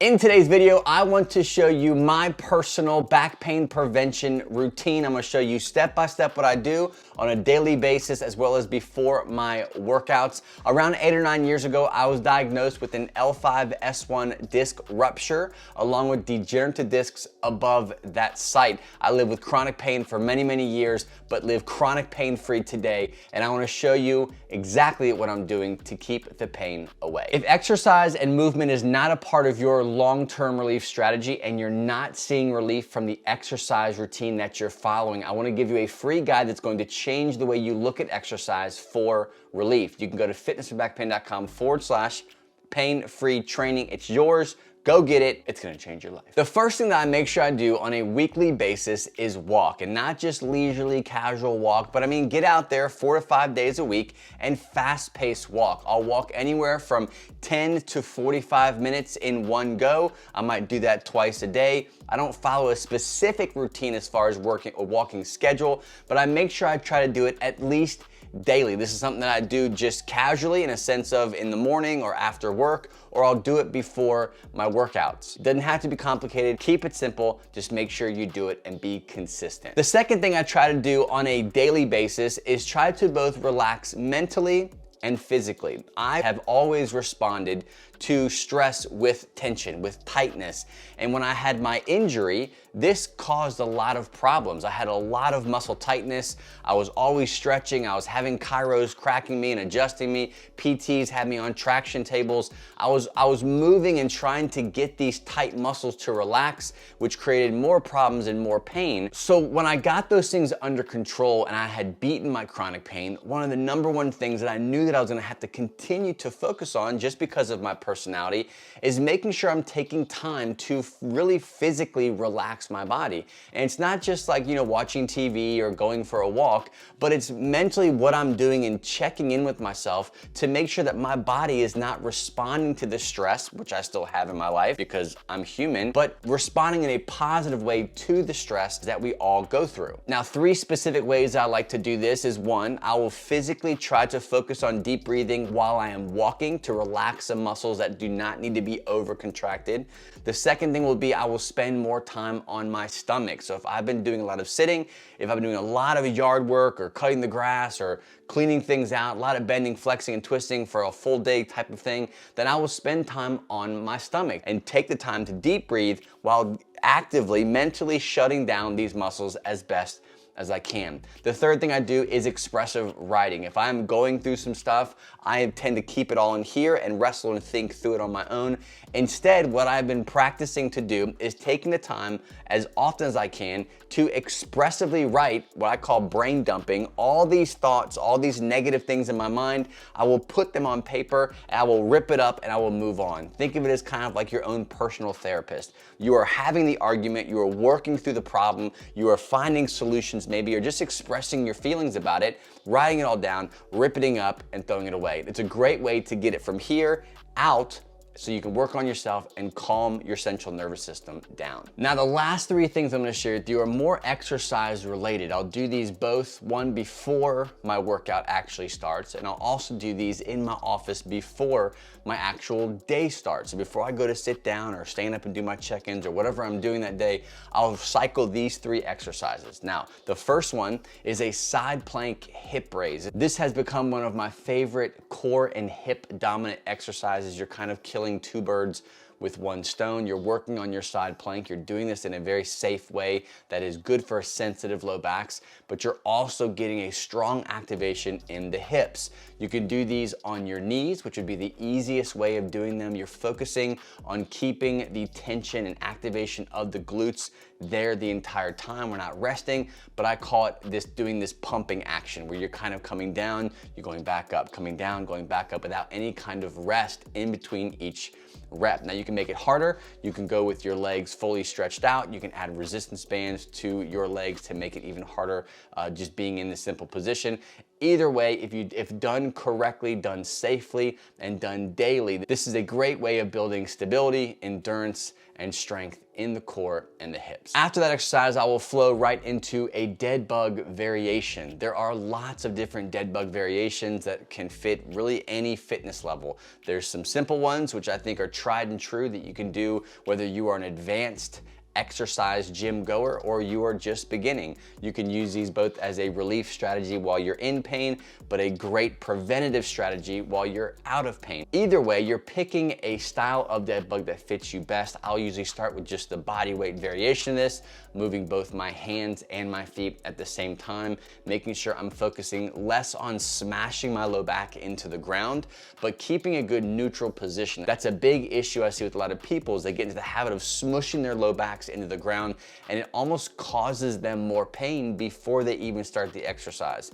In today's video, I want to show you my personal back pain prevention routine. I'm gonna show you step by step what I do on a daily basis as well as before my workouts. Around 8 or 9 years ago, I was diagnosed with an L5-S1 disc rupture along with degenerative discs above that site. I lived with chronic pain for many, many years, but live chronic pain-free today. And I wanna show you exactly what I'm doing to keep the pain away. If exercise and movement is not a part of your long-term relief strategy and you're not seeing relief from the exercise routine that you're following, I want to give you a free guide that's going to change the way you look at exercise for relief. You can go to fitnessforbackpain.com/pain-free training. It's yours. Go get it. It's gonna change your life. The first thing that I make sure I do on a weekly basis is walk, and not just leisurely, casual walk, but I mean get out there 4 to 5 days a week and fast-paced walk. I'll walk anywhere from 10 to 45 minutes in one go. I might do that twice a day. I don't follow a specific routine as far as walking schedule, but I make sure I try to do it at least daily. This is something that I do just casually in a sense of in the morning or after work, or I'll do it before my workouts. It doesn't have to be complicated. Keep it simple. Just make sure you do it and be consistent. The second thing I try to do on a daily basis is try to both relax mentally and physically. I have always responded to stress with tension, with tightness. And when I had my injury, this caused a lot of problems. I had a lot of muscle tightness. I was always stretching. I was having chiros cracking me and adjusting me. PTs had me on traction tables. I was moving and trying to get these tight muscles to relax, which created more problems and more pain. So when I got those things under control and I had beaten my chronic pain, one of the number one things that I knew that I was gonna have to continue to focus on just because of my personality is making sure I'm taking time to really physically relax my body. And it's not just like, watching TV or going for a walk, but it's mentally what I'm doing and checking in with myself to make sure that my body is not responding to the stress, which I still have in my life because I'm human, but responding in a positive way to the stress that we all go through. Now, 3 specific ways I like to do this is 1, I will physically try to focus on deep breathing while I am walking to relax some muscles that do not need to be over contracted. The second thing will be I will spend more time on my stomach. So if I've been doing a lot of sitting, if I've been doing a lot of yard work or cutting the grass or cleaning things out, a lot of bending, flexing, and twisting for a full day type of thing, then I will spend time on my stomach and take the time to deep breathe while actively, mentally shutting down these muscles as best as I can. The third thing I do is expressive writing. If I'm going through some stuff, I tend to keep it all in here and wrestle and think through it on my own. Instead, what I've been practicing to do is taking the time as often as I can to expressively write what I call brain dumping. All these thoughts, all these negative things in my mind, I will put them on paper and I will rip it up and I will move on. Think of it as kind of like your own personal therapist. You are having the argument, you are working through the problem, you are finding solutions maybe, or just expressing your feelings about it, writing it all down, ripping it up and throwing it away. It's a great way to get it from here out so you can work on yourself and calm your central nervous system down. Now, the last 3 things I'm gonna share with you are more exercise related. I'll do these both, one before my workout actually starts, and I'll also do these in my office before my actual day starts. So before I go to sit down or stand up and do my check-ins or whatever I'm doing that day, I'll cycle these 3 exercises. Now, the first one is a side plank hip raise. This has become one of my favorite core and hip dominant exercises. You're kind of killing 2 birds with 1 stone. You're working on your side plank. You're doing this in a very safe way that is good for sensitive low backs, but you're also getting a strong activation in the hips. You can do these on your knees, which would be the easiest way of doing them. You're focusing on keeping the tension and activation of the glutes there the entire time. We're not resting, but I call it doing this pumping action where you're kind of coming down, you're going back up, coming down, going back up without any kind of rest in between each rep. Now you can make it harder. You can go with your legs fully stretched out. You can add resistance bands to your legs to make it even harder just being in this simple position. Either way, if done correctly, done safely, and done daily, this is a great way of building stability, endurance, and strength in the core and the hips. After that exercise, I will flow right into a dead bug variation. There are lots of different dead bug variations that can fit really any fitness level. There's some simple ones, which I think are tried and true, that you can do whether you are an advanced exercise gym goer or you are just beginning. You can use these both as a relief strategy while you're in pain, but a great preventative strategy while you're out of pain. Either way, you're picking a style of dead bug that fits you best. I'll usually start with just the body weight variation of this, moving both my hands and my feet at the same time, making sure I'm focusing less on smashing my low back into the ground, but keeping a good neutral position. That's a big issue I see with a lot of people, is they get into the habit of smushing their low backs into the ground, and it almost causes them more pain before they even start the exercise.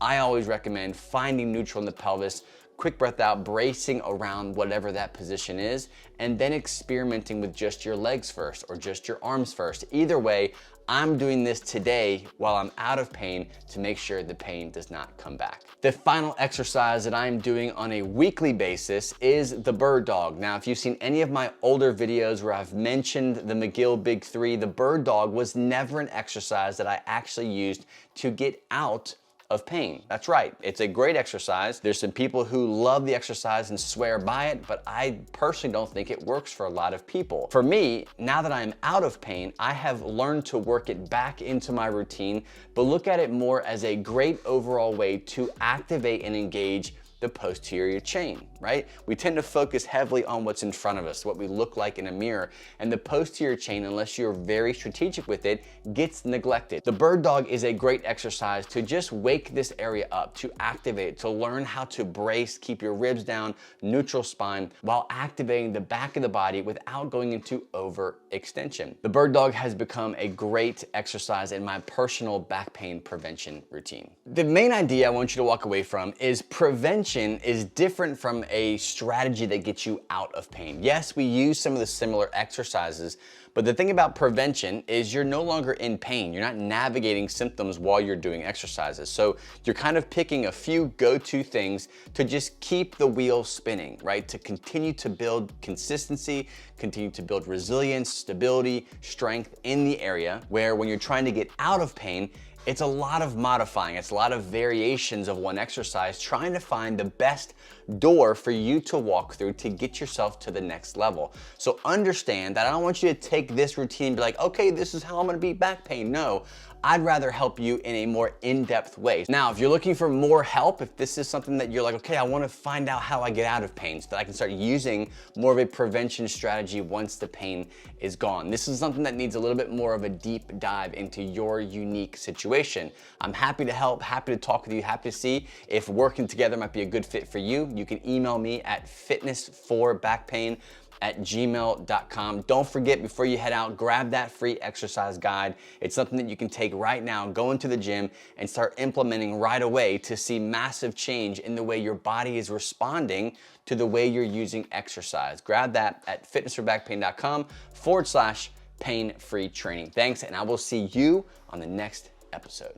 I always recommend finding neutral in the pelvis, quick breath out, bracing around whatever that position is, and then experimenting with just your legs first or just your arms first. Either way, I'm doing this today while I'm out of pain to make sure the pain does not come back. The final exercise that I'm doing on a weekly basis is the bird dog. Now, if you've seen any of my older videos where I've mentioned the McGill Big Three, the bird dog was never an exercise that I actually used to get out of pain. That's right, it's a great exercise. There's some people who love the exercise and swear by it, but I personally don't think it works for a lot of people. For me, now that I'm out of pain, I have learned to work it back into my routine, but look at it more as a great overall way to activate and engage the posterior chain, right? We tend to focus heavily on what's in front of us, what we look like in a mirror, and the posterior chain, unless you're very strategic with it, gets neglected. The bird dog is a great exercise to just wake this area up, to activate, to learn how to brace, keep your ribs down, neutral spine, while activating the back of the body without going into overextension. The bird dog has become a great exercise in my personal back pain prevention routine. The main idea I want you to walk away from is prevention is different from a strategy that gets you out of pain. Yes, we use some of the similar exercises, but the thing about prevention is you're no longer in pain. You're not navigating symptoms while you're doing exercises. So you're kind of picking a few go-to things to just keep the wheel spinning, right? To continue to build consistency, continue to build resilience, stability, strength in the area where when you're trying to get out of pain, it's a lot of modifying, it's a lot of variations of one exercise, trying to find the best door for you to walk through to get yourself to the next level. So understand that I don't want you to take this routine and be like, okay, this is how I'm gonna beat back pain. No, I'd rather help you in a more in-depth way. Now, if you're looking for more help, if this is something that you're like, okay, I wanna find out how I get out of pain so that I can start using more of a prevention strategy once the pain is gone. This is something that needs a little bit more of a deep dive into your unique situation. I'm happy to help, happy to talk with you, happy to see if working together might be a good fit for you. You can email me at fitnessforbackpain@gmail.com. Don't forget, before you head out, grab that free exercise guide. It's something that you can take right now, go into the gym, and start implementing right away to see massive change in the way your body is responding to the way you're using exercise. Grab that at fitnessforbackpain.com/pain-free training. Thanks, and I will see you on the next episode.